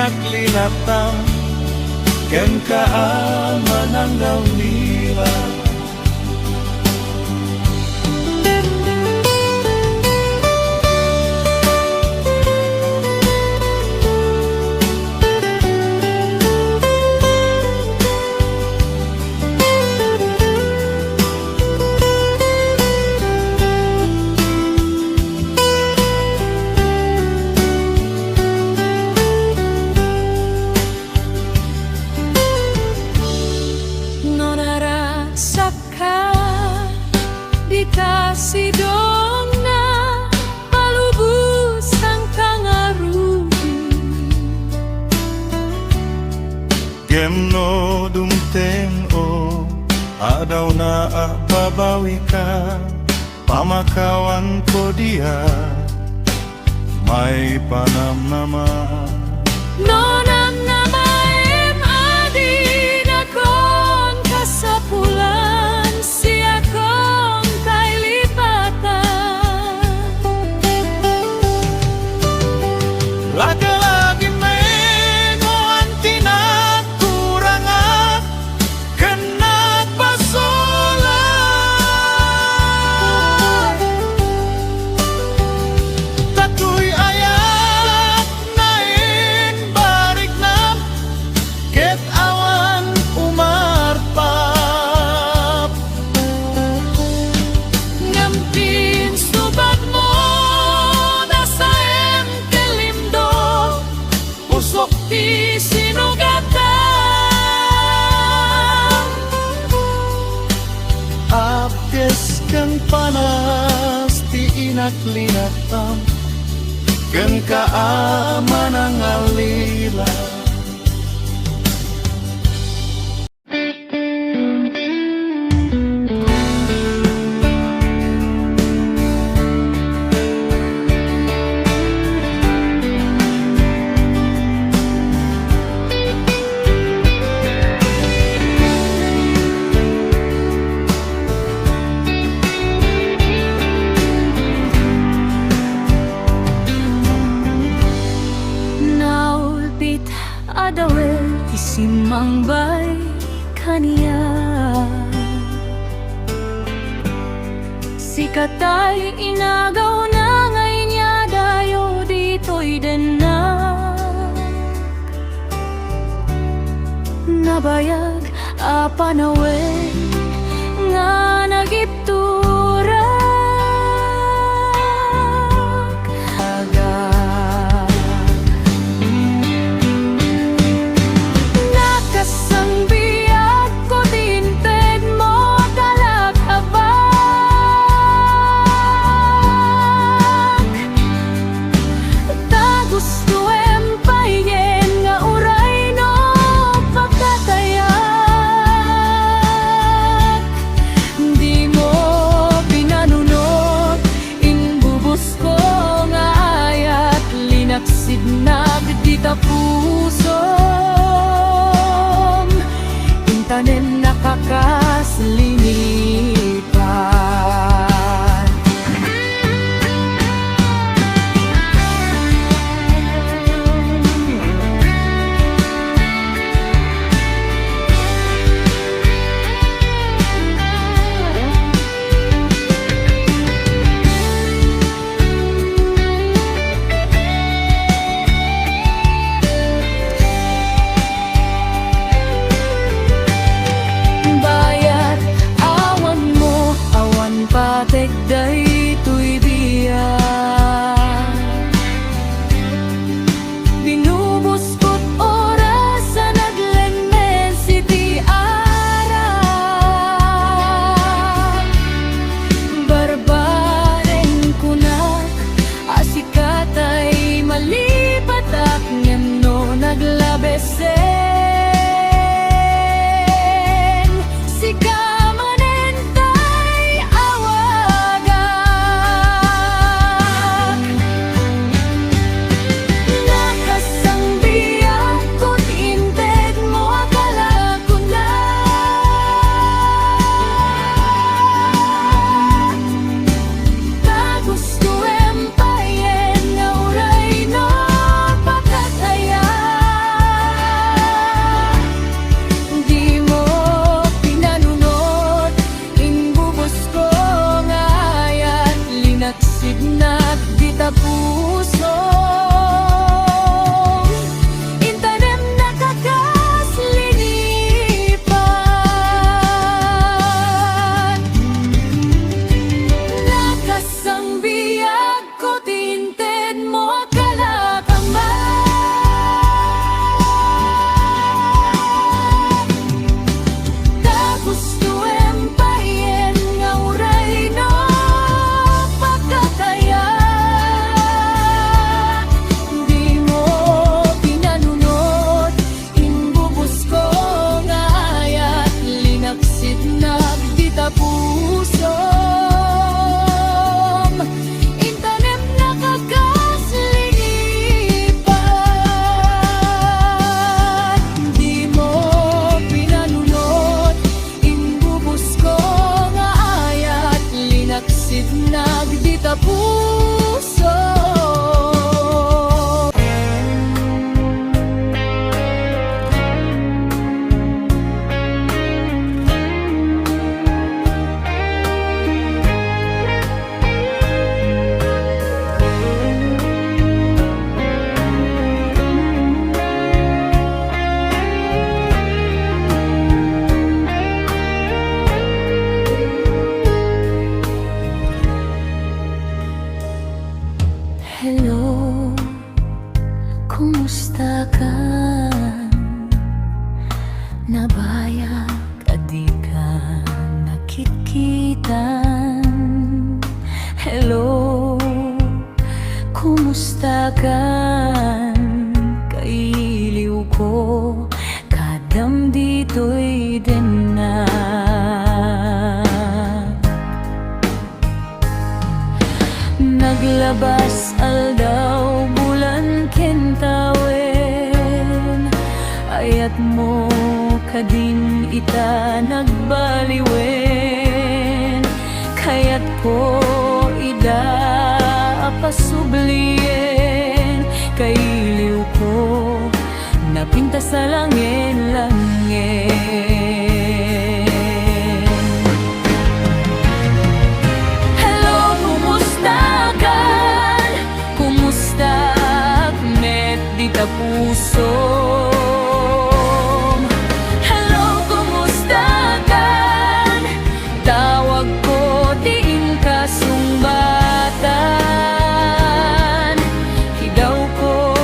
inaklinatang ken kaaman ang gawila. Sidong na palubos ang kangaruhi. Gemno dumteng o adaw na babawi ka, pamakawan ko dia may panamnaman. Nonam na maem adi na kon kasapulan siya kong lagi-lagi mengo ang tinakurangan kena pasolan. Tatuy ayak nain barik nam ket awan umarpap. ngampin subat mo usok di sinugatan. Abdes kang panas ti inaklinatam ken kaaman ang alila. Adawel isimang bay kaniya sikatay inagaw na ngay niya dayo dito'y denak nabayag apanawel nga nagiptura. Pusong intanen nakakaslinipan. Sika manentay awagan nagdita puso. Hello, kumusta ka? Nabayag at di ka nakikitan. Hello, kumusta ka? Kailiw ko, kadam dito'y din na. Naglabas aldaw bulan kentawen, ayat mo kadin ita nagbaliwen. Kayat ko ida apasublien, kailiw ko napinta sa langin-langin. Puso. Hello, kumusta kan? Tawag ko diin kasumbatan. Hidaw ko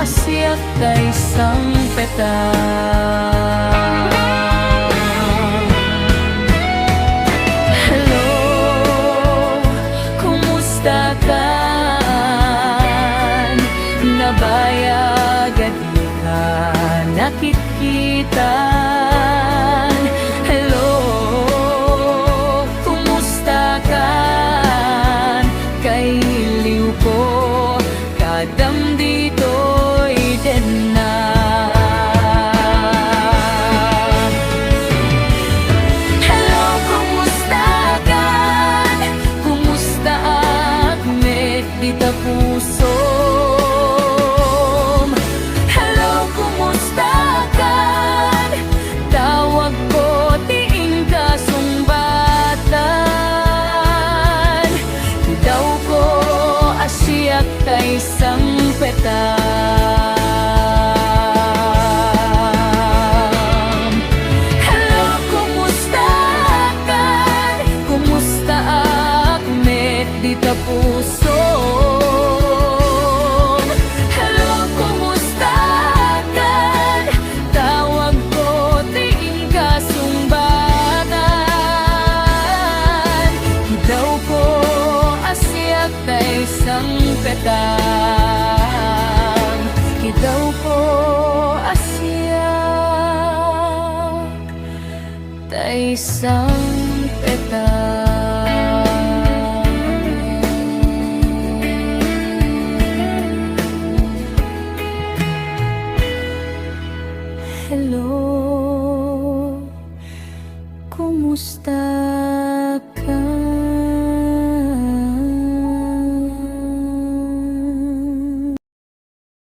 asyak kay sangpetan. Hello, kumusta kan? Nabayag at di ka nakikitan. Hello, kumusta kan? Kailiw ko, kadam dito'y din na. Hello, kumusta kan? Kumusta Ahmed dita puso? Kay sangpetan. Hello, kumusta kan? Kumusta Ahmed dita puso? Hello, kumusta kan? Tawag ko tiin kasumbatan. Hidaw ko asyak kay sangpetan. Hidaw ko asyak tay sangpetan. Hello, kumusta